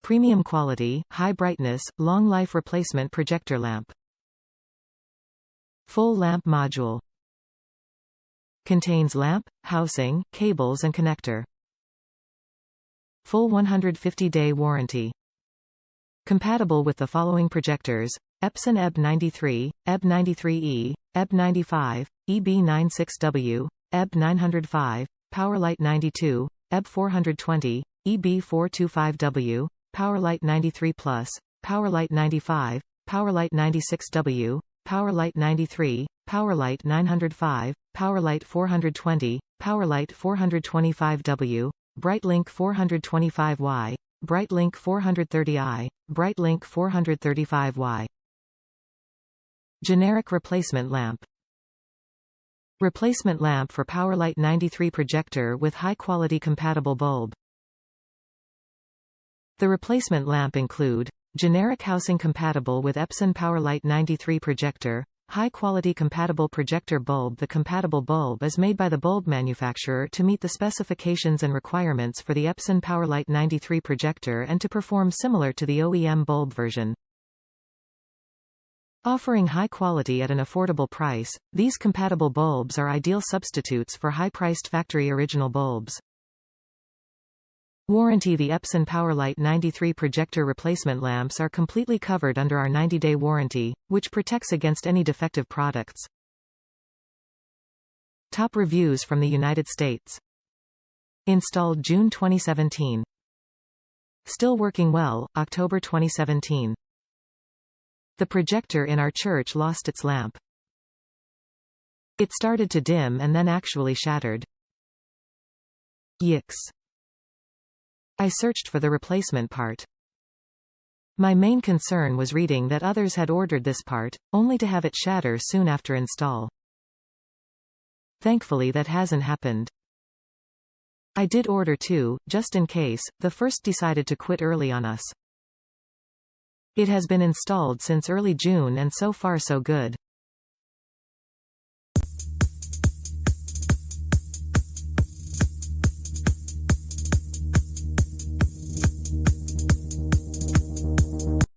Premium quality, high brightness, long life replacement projector lamp. Full lamp module. Contains lamp, housing, cables and connector. Full 150-day warranty. Compatible with the following projectors: Epson EB93, EB93E, EB95, EB96W, EB905, Powerlite 92, EB420, EB425W, Powerlite 93 Plus, Powerlite 95, Powerlite 96W, Powerlite 93, Powerlite 905, Powerlite 420, Powerlite 425W, Brightlink 425Y, Brightlink 430i, Brightlink 435Y. Generic replacement lamp. Replacement lamp for Powerlite 93 projector with high-quality compatible bulb. The replacement lamp include generic housing compatible with Epson Powerlite 93 projector, high-quality compatible projector bulb. The compatible bulb is made by the bulb manufacturer to meet the specifications and requirements for the Epson Powerlite 93 projector and to perform similar to the OEM bulb version. Offering high quality at an affordable price, these compatible bulbs are ideal substitutes for high-priced factory original bulbs. Warranty. The Epson Powerlite 93 projector replacement lamps are completely covered under our 90-day warranty, which protects against any defective products. Top reviews from the United States. Installed June 2017. Still working well, October 2017. The projector in our church lost its lamp. It started to dim and then actually shattered. Yikes. I searched for the replacement part. My main concern was reading that others had ordered this part, only to have it shatter soon after install. Thankfully that hasn't happened. I did order two, just in case. The first decided to quit early on us. It has been installed since early June and so far so good.